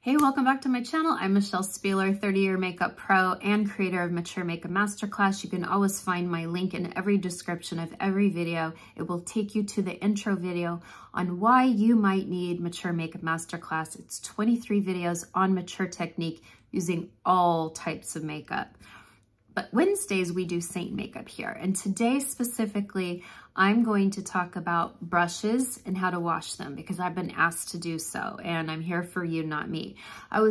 Hey, welcome back to my channel. I'm Michelle Spieler, 30-year makeup pro and creator of Mature Makeup Masterclass. You can always find my link in every description of every video. It will take you to the intro video on why you might need Mature Makeup Masterclass. It's 23 videos on mature technique using all types of makeup. But Wednesdays we do Seint makeup here. And today specifically, I'm going to talk about brushes and how to wash them because I've been asked to do so and I'm here for you, not me. I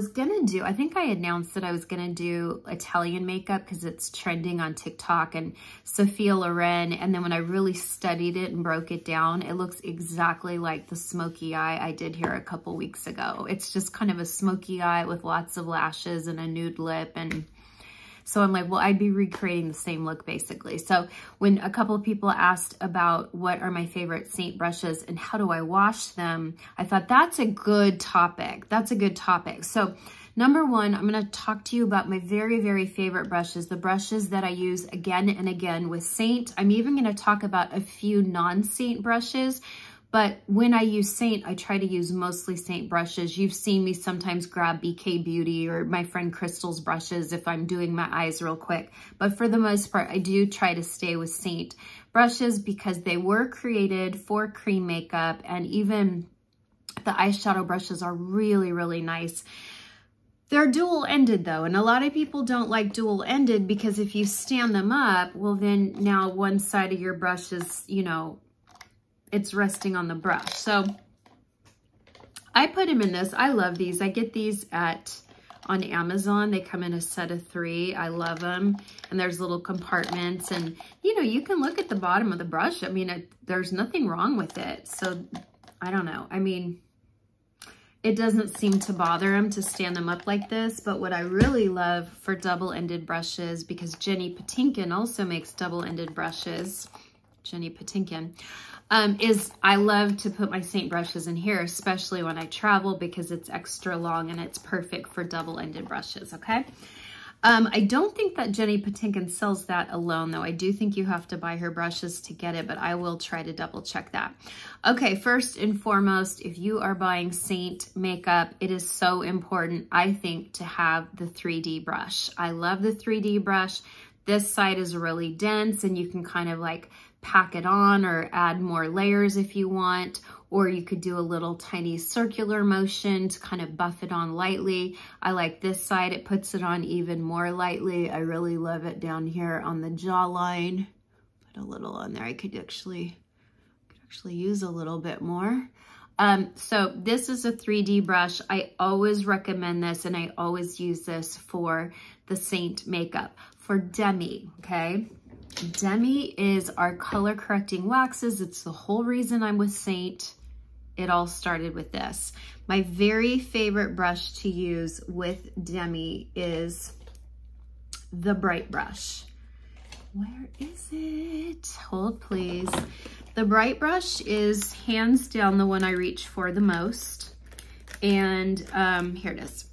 think I announced that I was gonna do Italian makeup because it's trending on TikTok and Sophia Loren. And then when I really studied it and broke it down, it looks exactly like the smoky eye I did here a couple weeks ago. It's just kind of a smoky eye with lots of lashes and a nude lip. And so I'm like, well, I'd be recreating the same look basically. So when a couple of people asked about what are my favorite Seint brushes and how do I wash them, I thought that's a good topic. That's a good topic. So number one, I'm going to talk to you about my very, very favorite brushes, the brushes that I use again and again with Seint. I'm even going to talk about a few non-Seint brushes. But when I use Seint, I try to use mostly Seint brushes. You've seen me sometimes grab BK Beauty or my friend Crystal's brushes if I'm doing my eyes real quick. But for the most part, I do try to stay with Seint brushes because they were created for cream makeup, and even the eyeshadow brushes are really, really nice. They're dual-ended though, and a lot of people don't like dual-ended because if you stand them up, well then now one side of your brush is, you know, it's resting on the brush. So I put them in this. I love these. I get these on Amazon. They come in a set of 3. I love them. And there's little compartments, and you know, you can look at the bottom of the brush. I mean, there's nothing wrong with it. So I don't know. I mean, it doesn't seem to bother them to stand them up like this. But what I really love for double-ended brushes, because Jenny Patinkin also makes double-ended brushes, Jenny Patinkin, is I love to put my Seint brushes in here, especially when I travel because it's extra long and it's perfect for double-ended brushes, okay? I don't think that Jenny Patinkin sells that alone though. I do think you have to buy her brushes to get it, but I will try to double check that. Okay, first and foremost, if you are buying Seint makeup, it is so important, I think, to have the 3D brush. I love the 3D brush. This side is really dense and you can kind of like pack it on or add more layers if you want, or you could do a little tiny circular motion to kind of buff it on lightly. I like this side. It puts it on even more lightly. I really love it down here on the jawline. Put a little on there. I could actually use a little bit more. So this is a 3D brush. I always recommend this and I always use this for the Seint makeup. For Demi, okay? Demi is our color correcting waxes. It's the whole reason I'm with Seint. It all started with this. My very favorite brush to use with Demi is the Bright brush. Where is it? Hold please. The Bright brush is hands down the one I reach for the most. And here it is.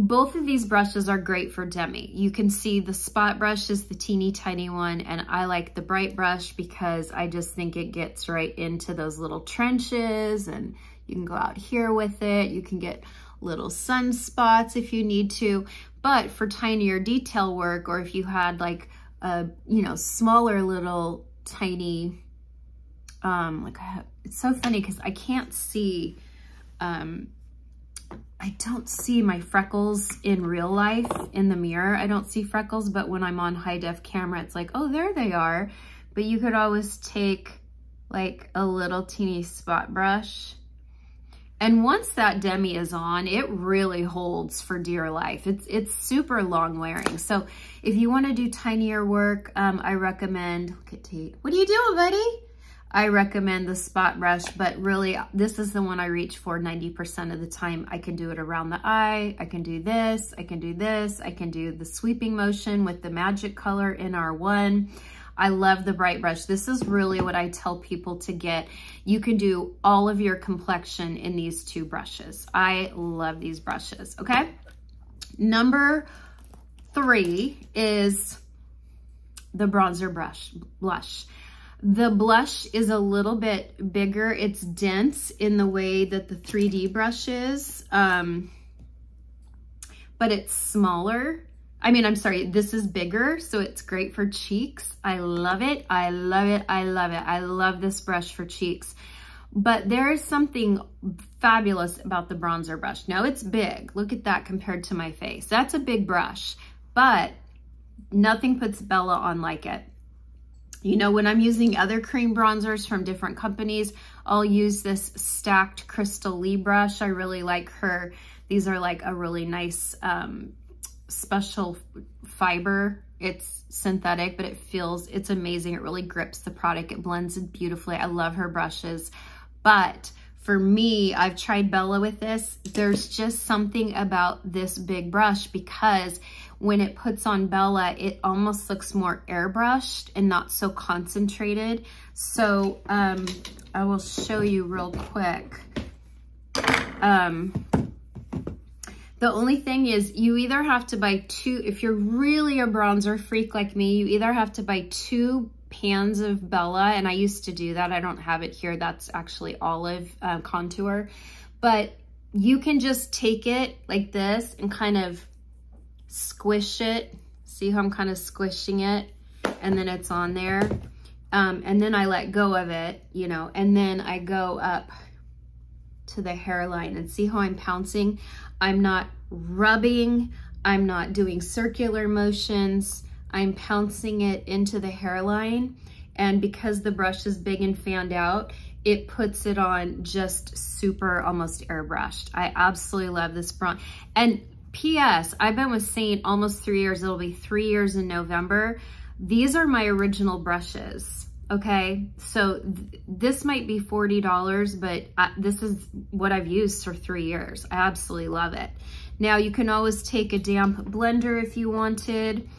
Both of these brushes are great for Demi. You can see the spot brush is the teeny tiny one, and I like the Bright brush because I just think it gets right into those little trenches, and you can go out here with it. You can get little sunspots if you need to, but for tinier detail work, or if you had like a, you know, smaller little tiny, it's so funny because I can't see, I don't see my freckles in real life in the mirror. I don't see freckles, but when I'm on high def camera, it's like, oh, there they are. But you could always take like a little teeny spot brush. And once that Demi is on, it really holds for dear life. It's super long wearing. So if you want to do tinier work, I recommend, look at Tate. What are you doing, buddy? I recommend the spot brush, but really this is the one I reach for 90% of the time. I can do it around the eye. I can do this. I can do this. I can do the sweeping motion with the magic color in R1. I love the Bright brush. This is really what I tell people to get. You can do all of your complexion in these 2 brushes. I love these brushes, okay? Number 3 is the bronzer blush. The blush is a little bit bigger. It's dense in the way that the 3D brush is, but it's smaller. I mean, I'm sorry, this is bigger, so it's great for cheeks. I love it, I love it, I love it. I love this brush for cheeks. But there is something fabulous about the bronzer brush. Now it's big, look at that compared to my face. That's a big brush, but nothing puts Bella on like it. You know, when I'm using other cream bronzers from different companies, I'll use this stacked Crystal Lee brush. I really like her. These are like a really nice special fiber. It's synthetic, but it's amazing. It really grips the product. It blends it beautifully. I love her brushes. But for me, I've tried Bella with this. There's just something about this big brush because when it puts on Bella, it almost looks more airbrushed and not so concentrated. So I will show you real quick. The only thing is you either have to buy two, if you're really a bronzer freak like me, you either have to buy 2 pans of Bella, and I used to do that. I don't have it here. That's actually olive contour. But you can just take it like this and kind of squish it. See how I'm kind of squishing it? And then it's on there. And then I let go of it, you know, and then I go up to the hairline and see how I'm pouncing. I'm not rubbing, I'm not doing circular motions, I'm pouncing it into the hairline. And because the brush is big and fanned out, it puts it on just super, almost airbrushed. I absolutely love this bronze. And P.S. I've been with Seint almost 3 years. It'll be 3 years in November. These are my original brushes. Okay, so this might be $40, but this is what I've used for 3 years. I absolutely love it. Now you can always take a damp blender if you wanted,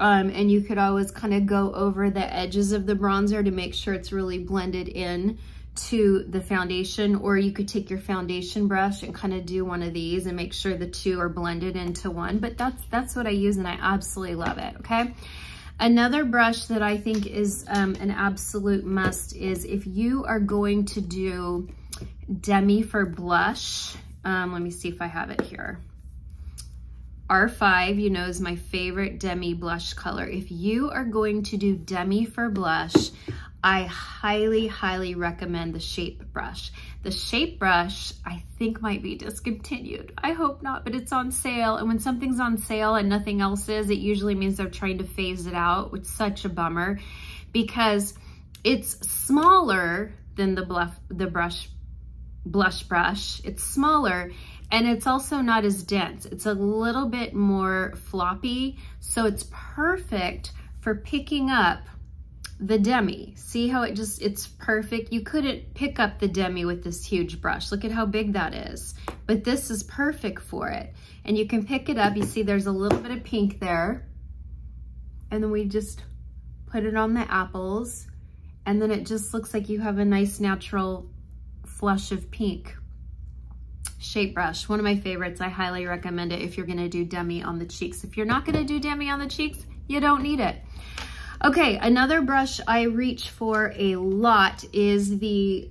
and you could always kind of go over the edges of the bronzer to make sure it's really blended in to the foundation, or you could take your foundation brush and kind of do one of these and make sure the two are blended into one. But that's what I use, and I absolutely love it. Okay. Another brush that I think is an absolute must is if you are going to do demi for blush, let me see if I have it here. R5, you know, is my favorite demi blush color. If you are going to do demi for blush, I highly, highly recommend the Shape brush. The Shape brush, I think, might be discontinued. I hope not, but it's on sale. And when something's on sale and nothing else is, it usually means they're trying to phase it out, which is such a bummer because it's smaller than the blush brush. It's smaller, and it's also not as dense. It's a little bit more floppy, so it's perfect for picking up the demi. See how it's perfect? You couldn't pick up the demi with this huge brush. Look at how big that is. But this is perfect for it. And you can pick it up. You see there's a little bit of pink there. And then we just put it on the apples. And then it just looks like you have a nice natural flush of pink. Shape brush, one of my favorites. I highly recommend it if you're gonna do demi on the cheeks. If you're not gonna do demi on the cheeks, you don't need it. Okay, another brush I reach for a lot is the,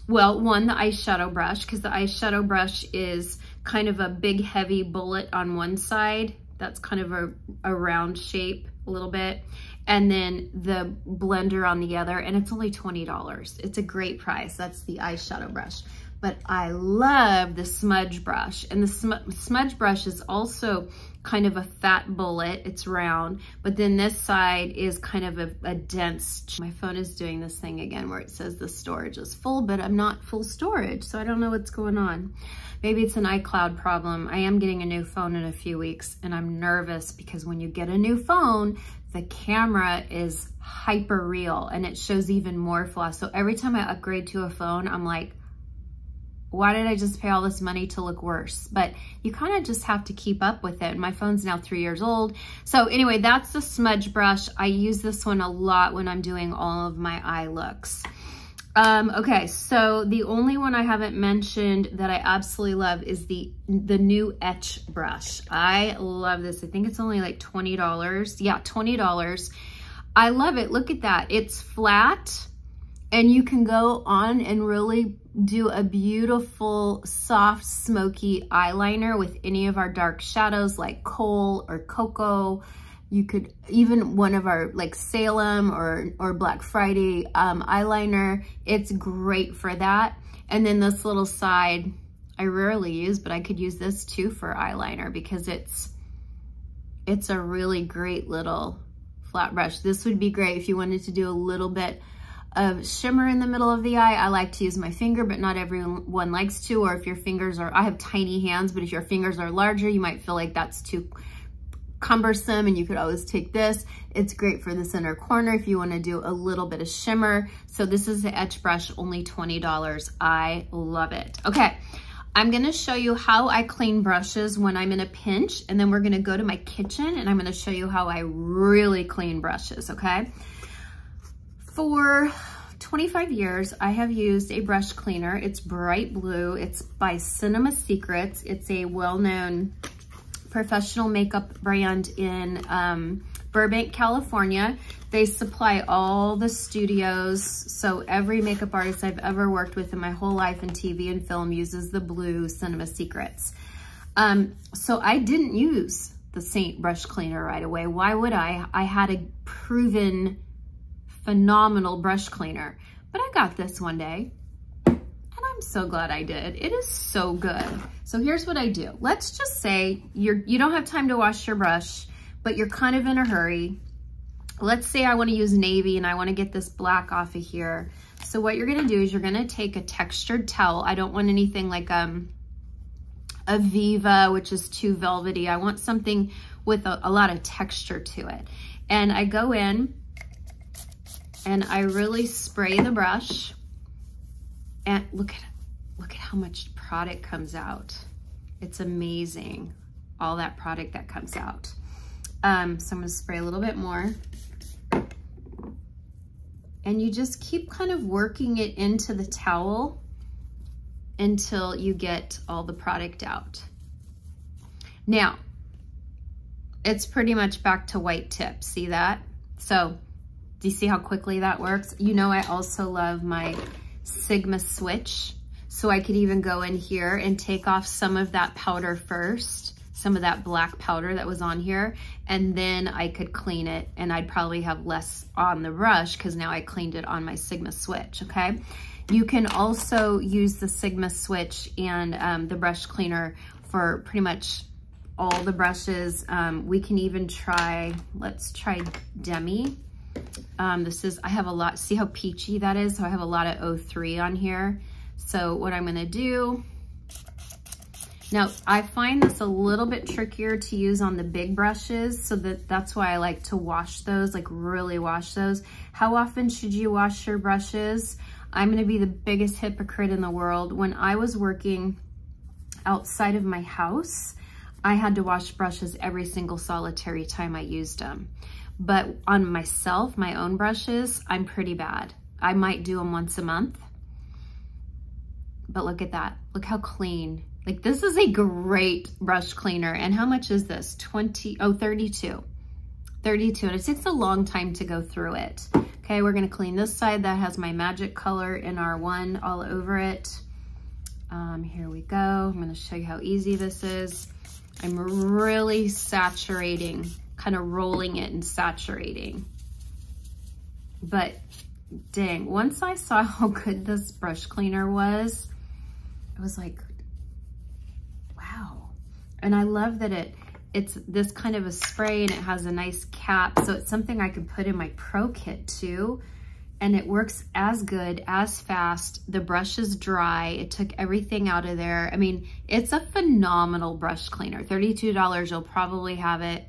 well, the eyeshadow brush, because the eyeshadow brush is kind of a big, heavy bullet on one side. That's kind of a round shape a little bit. And then the blender on the other, and it's only $20. It's a great price. That's the eyeshadow brush. But I love the Smudge brush. And the Smudge brush is also kind of a fat bullet. It's round, but then this side is kind of a dense. My phone is doing this thing again where it says the storage is full, but I'm not full storage, so I don't know what's going on. Maybe it's an iCloud problem. I am getting a new phone in a few weeks, and I'm nervous because when you get a new phone, the camera is hyper real and it shows even more flaws. So every time I upgrade to a phone, I'm like, why did I just pay all this money to look worse? But you kind of just have to keep up with it. My phone's now 3 years old. So anyway, that's the Smudge brush. I use this one a lot when I'm doing all of my eye looks. Okay, so the only one I haven't mentioned that I absolutely love is the new Etch brush. I love this. I think it's only like $20. Yeah, $20. I love it. Look at that. It's flat and you can go on and really do a beautiful, soft, smoky eyeliner with any of our dark shadows like coal or cocoa. You could even one of our like Salem or Black Friday eyeliner. It's great for that. And then this little side, I rarely use, but I could use this too for eyeliner because it's a really great little flat brush. This would be great if you wanted to do a little bit of shimmer in the middle of the eye. I like to use my finger, but not everyone likes to, or if your fingers are, I have tiny hands, but if your fingers are larger, you might feel like that's too cumbersome, and you could always take this. It's great for the center corner if you want to do a little bit of shimmer. So this is the etch brush, only $20. I love it. Okay, I'm going to show you how I clean brushes when I'm in a pinch, and then we're going to go to my kitchen and I'm going to show you how I really clean brushes, okay? For 25 years, I have used a brush cleaner. It's bright blue. It's by Cinema Secrets. It's a well-known professional makeup brand in Burbank, California. They supply all the studios. So every makeup artist I've ever worked with in my whole life in TV and film uses the blue Cinema Secrets. So I didn't use the Seint brush cleaner right away. Why would I? I had a proven phenomenal brush cleaner, but I got this one day and I'm so glad I did. It is so good. So here's what I do. Let's just say you don't have time to wash your brush, but you're kind of in a hurry. Let's say I want to use navy and I want to get this black off of here. So what you're going to do is you're going to take a textured towel. I don't want anything like a Viva, which is too velvety. I want something with a lot of texture to it. And I go in and I really spray the brush, and look at how much product comes out. It's amazing, all that product that comes out. So I'm gonna spray a little bit more. And you just keep kind of working it into the towel until you get all the product out. Now, it's pretty much back to white tip, see that? So, do you see how quickly that works? You know, I also love my Sigma switch. So I could even go in here and take off some of that powder first, some of that black powder that was on here, and then I could clean it, and I'd probably have less on the brush because now I cleaned it on my Sigma switch, okay? You can also use the Sigma switch and the brush cleaner for pretty much all the brushes. We can even try, let's try Demi. I have a lot, see how peachy that is? So I have a lot of 03 on here. So what I'm gonna do, now I find this a little bit trickier to use on the big brushes, so that's why I like to wash those, like really wash those. How often should you wash your brushes? I'm gonna be the biggest hypocrite in the world. When I was working outside of my house, I had to wash brushes every single solitary time I used them. But on myself, my own brushes, I'm pretty bad. I might do them once a month. But look at that. Look how clean. Like, this is a great brush cleaner. And how much is this? 32. 32, and it takes a long time to go through it. Okay, we're gonna clean this side. That has my magic color in R1 all over it. Here we go. I'm gonna show you how easy this is. I'm really saturating, kind of rolling it and saturating. But dang, once I saw how good this brush cleaner was, I was like, wow. And I love that it's this kind of a spray and it has a nice cap. So it's something I could put in my pro kit too. And it works as good, as fast. The brush is dry. It took everything out of there. I mean, it's a phenomenal brush cleaner. $32, you'll probably have it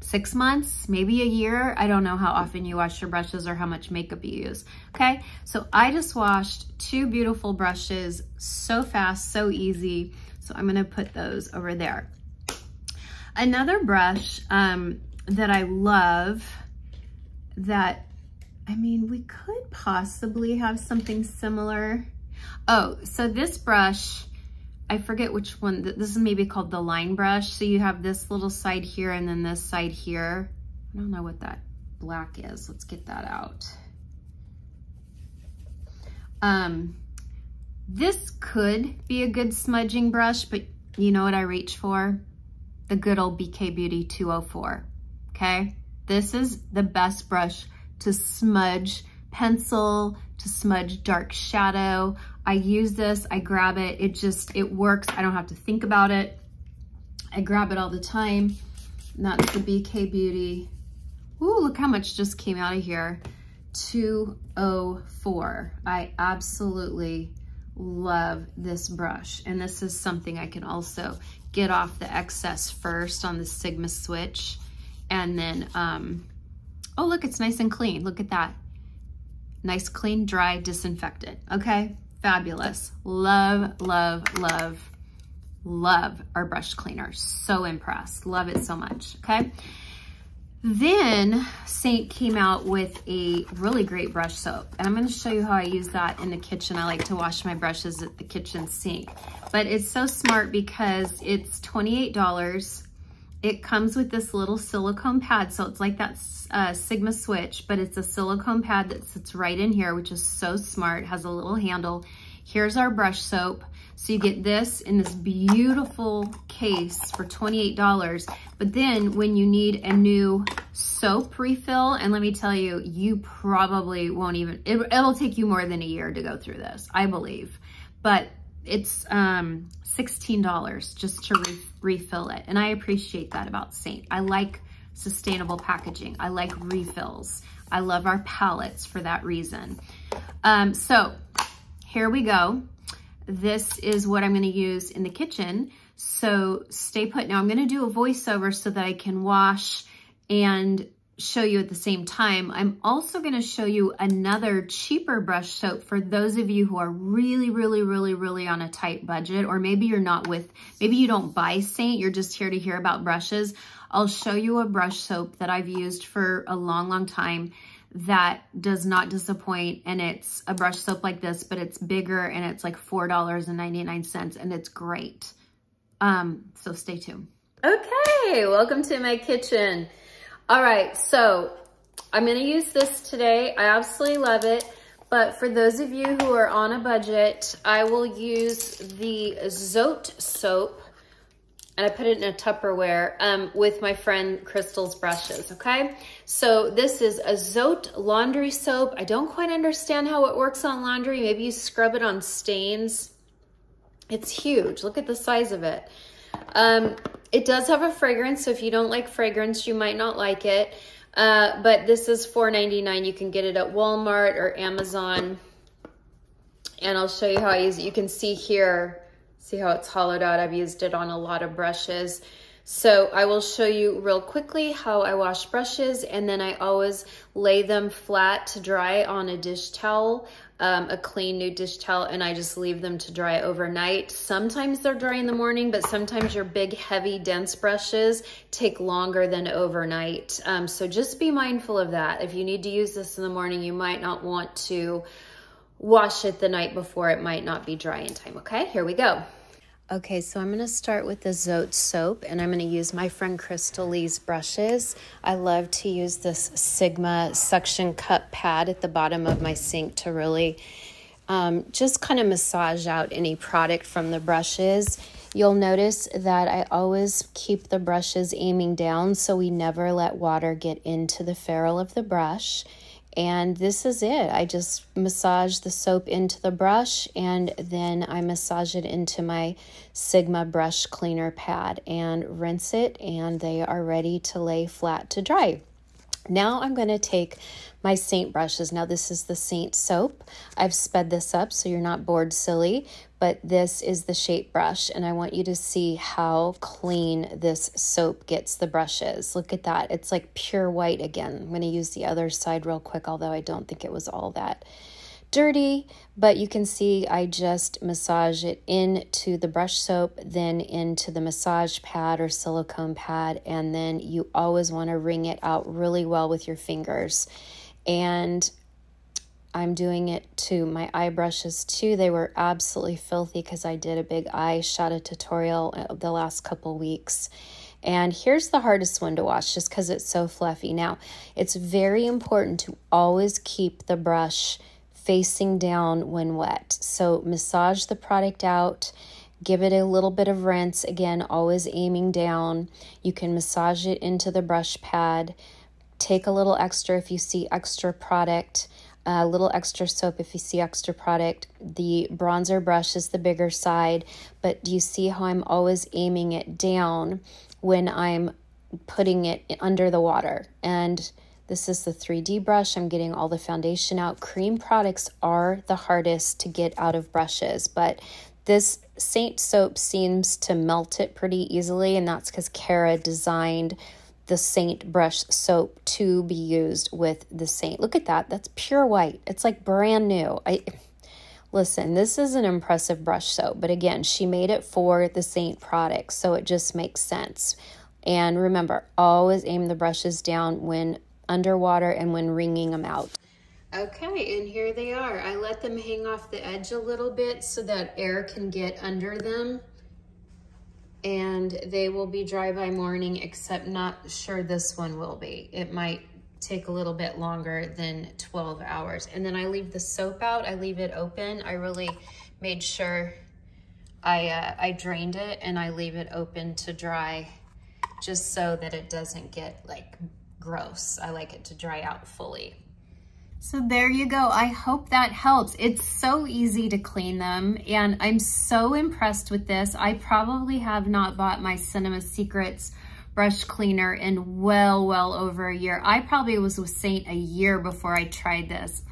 6 months, maybe a year. I don't know how often you wash your brushes or how much makeup you use. Okay, so I just washed 2 beautiful brushes so fast, so easy. So I'm gonna put those over there. Another brush that I love that, I mean, we could possibly have something similar. Oh, so this brush, I forget which one, this is maybe called the line brush. So you have this little side here and then this side here. I don't know what that black is. Let's get that out. This could be a good smudging brush, but you know what I reach for? The good old BK Beauty 204, okay? This is the best brush to smudge pencil, to smudge dark shadow. I use this, I grab it, it works. I don't have to think about it. I grab it all the time. And that's the BK Beauty. Ooh, look how much just came out of here. 204. I absolutely love this brush. And this is something I can also get off the excess first on the Sigma switch. And then, oh, look, it's nice and clean. Look at that. Nice, clean, dry, disinfected. Okay, fabulous. Love, love, love, love our brush cleaner. So impressed. Love it so much, okay? Then Seint came out with a really great brush soap, and I'm going to show you how I use that in the kitchen. I like to wash my brushes at the kitchen sink, but it's so smart because it's $28. It comes with this little silicone pad, so it's like that Sigma switch, but it's a silicone pad that sits right in here, which is so smart. It has a little handle. Here's our brush soap. So you get this in this beautiful case for $28. But then when you need a new soap refill, and let me tell you, you probably won't even, it'll take you more than a year to go through this, I believe. But it's $16 just to refill it. And I appreciate that about Seint. I like sustainable packaging. I like refills. I love our palettes for that reason. So here we go. This is what I'm going to use in the kitchen. So stay put. Now I'm going to do a voiceover so that I can wash and show you at the same time. I'm also going to show you another cheaper brush soap for those of you who are really, really, really, really on a tight budget, or maybe you're not maybe you don't buy Seint, you're just here to hear about brushes. I'll show you a brush soap that I've used for a long, long time that does not disappoint, and it's a brush soap like this, but it's bigger and it's like $4.99 and it's great. So stay tuned. Okay, welcome to my kitchen. All right, so I'm gonna use this today. I absolutely love it, but for those of you who are on a budget, I will use the Seint soap, and I put it in a Tupperware with my friend Crystal's brushes, okay? So this is a Seint laundry soap. I don't quite understand how it works on laundry. Maybe you scrub it on stains. It's huge. Look at the size of it. It does have a fragrance, so if you don't like fragrance, you might not like it. But this is $4.99. You can get it at Walmart or Amazon. And I'll show you how I use it. You can see here, see how it's hollowed out. I've used it on a lot of brushes. So I will show you real quickly how I wash brushes, and then I always lay them flat to dry on a dish towel, a clean new dish towel, and I just leave them to dry overnight. Sometimes they're dry in the morning, but sometimes your big, heavy, dense brushes take longer than overnight. So just be mindful of that. If you need to use this in the morning, you might not want to wash it the night before. It might not be dry in time, okay? Here we go. Okay, so I'm going to start with the Seint soap, and I'm going to use my friend Crystal Lee's brushes. I love to use this Sigma suction cup pad at the bottom of my sink to really just kind of massage out any product from the brushes. You'll notice that I always keep the brushes aiming down so we never let water get into the ferrule of the brush. And this is it. I just massage the soap into the brush, and then I massage it into my Sigma brush cleaner pad and rinse it, and they are ready to lay flat to dry. Now I'm going to take my Seint brushes. Now this is the Seint soap. I've sped this up so you're not bored silly, but this is the shape brush, and I want you to see how clean this soap gets the brushes. Look at that. It's like pure white again. I'm going to use the other side real quick, although I don't think it was all that dirty, but you can see I just massage it into the brush soap, then into the massage pad or silicone pad, and then you always want to wring it out really well with your fingers. And I'm doing it to my eye brushes too. They were absolutely filthy because I did a big eyeshadow tutorial the last couple weeks. And here's the hardest one to wash just because it's so fluffy. Now, it's very important to always keep the brush facing down when wet. So massage the product out, give it a little bit of rinse, again, always aiming down. You can massage it into the brush pad. Take a little extra if you see extra product, a little extra soap if you see extra product. The bronzer brush is the bigger side, but do you see how I'm always aiming it down when I'm putting it under the water? And this is the 3D brush. I'm getting all the foundation out. Cream products are the hardest to get out of brushes, but this Seint soap seems to melt it pretty easily, and that's because Kara designed the Seint brush soap to be used with the Seint. Look at that. That's pure white. It's like brand new. Listen, this is an impressive brush soap, but again, she made it for the Seint product, so it just makes sense. And remember, always aim the brushes down when underwater and when wringing them out. Okay, and here they are. I let them hang off the edge a little bit so that air can get under them, and they will be dry by morning, except not sure this one will be. It might take a little bit longer than 12 hours. And then I leave the soap out, I leave it open. I really made sure I drained it, and I leave it open to dry just so that it doesn't get like gross. I like it to dry out fully. So there you go. I hope that helps. It's so easy to clean them, and I'm so impressed with this. I probably have not bought my Cinema Secrets brush cleaner in well over a year. I probably was with Seint a year before I tried this.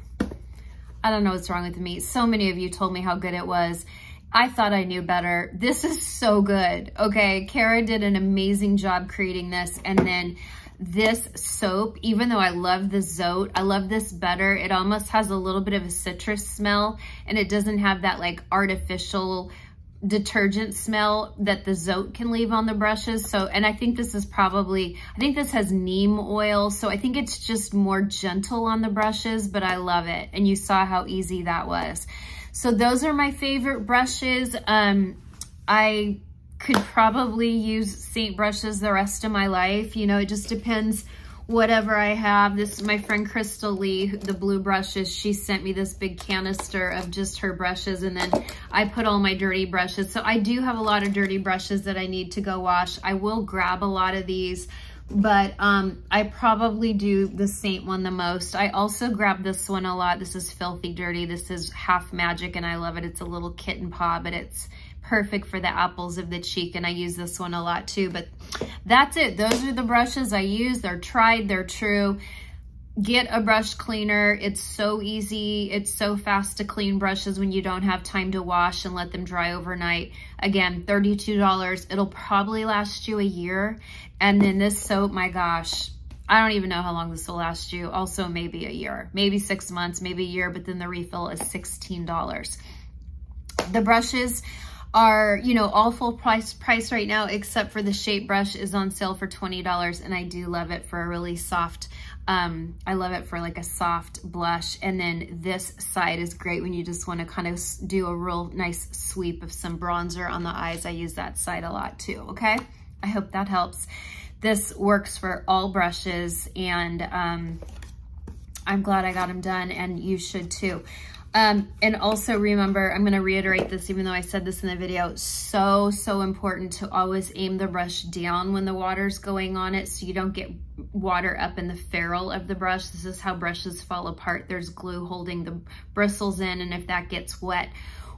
I don't know what's wrong with me. So many of you told me how good it was. I thought I knew better. This is so good. Okay, Kara did an amazing job creating this, and then this soap, even though I love the Zote, I love this better. It almost has a little bit of a citrus smell, and it doesn't have that like artificial detergent smell that the Zote can leave on the brushes. So, and I think this is probably, I think this has neem oil, so I think it's just more gentle on the brushes, but I love it. And you saw how easy that was. So those are my favorite brushes. I could probably use Seint brushes the rest of my life. You know, it just depends whatever I have. This is my friend Crystal Lee, the blue brushes. She sent me this big canister of just her brushes, and then I put all my dirty brushes. So I do have a lot of dirty brushes that I need to go wash. I will grab a lot of these, but I probably do the Seint one the most. I also grab this one a lot. This is Filthy Dirty. This is Half Magic, and I love it. It's a little kitten paw, but it's perfect for the apples of the cheek, and I use this one a lot too. But that's it. Those are the brushes I use. They're tried, they're true. Get a brush cleaner. It's so easy. It's so fast to clean brushes when you don't have time to wash and let them dry overnight. Again, $32. It'll probably last you a year. And then this soap, my gosh, I don't even know how long this will last you. Also maybe a year, maybe 6 months, maybe a year, but then the refill is $16. The brushes are, you know, all full price right now, except for the shape brush is on sale for $20, and I do love it for a really soft, I love it for like a soft blush. And then this side is great when you just want to kind of do a real nice sweep of some bronzer on the eyes. I use that side a lot too, okay? I hope that helps. This works for all brushes, and I'm glad I got them done, and you should too. And also remember, I'm going to reiterate this even though I said this in the video, so important to always aim the brush down when the water's going on it so you don't get water up in the ferrule of the brush. This is how brushes fall apart. There's glue holding the bristles in, and if that gets wet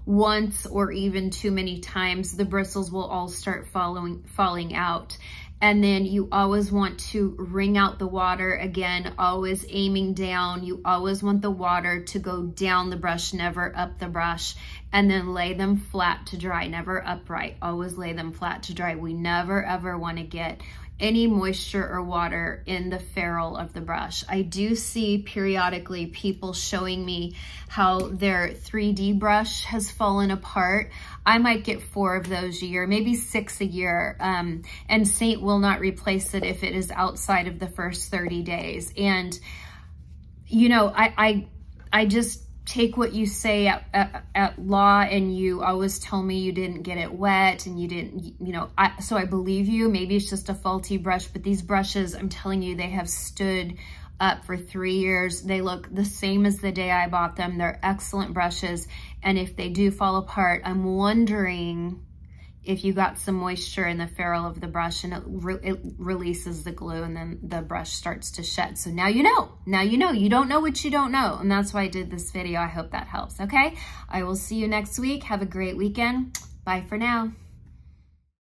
once or even too many times, the bristles will all start falling out. And then you always want to wring out the water, again, always aiming down. You always want the water to go down the brush, never up the brush. And then lay them flat to dry, never upright. Always lay them flat to dry. We never ever want to get any moisture or water in the ferrule of the brush. I do see periodically people showing me how their 3D brush has fallen apart. I might get 4 of those a year, maybe 6 a year, and Seint will not replace it if it is outside of the first 30 days. And, you know, I just take what you say at law, and you always tell me you didn't get it wet and you didn't, you know, so I believe you. Maybe it's just a faulty brush, but these brushes, I'm telling you, they have stood up for 3 years. They look the same as the day I bought them. They're excellent brushes. And if they do fall apart, I'm wondering if you got some moisture in the ferrule of the brush and it releases the glue, and then the brush starts to shed. So now you know. Now you know. You don't know what you don't know. And that's why I did this video. I hope that helps, okay? I will see you next week. Have a great weekend. Bye for now.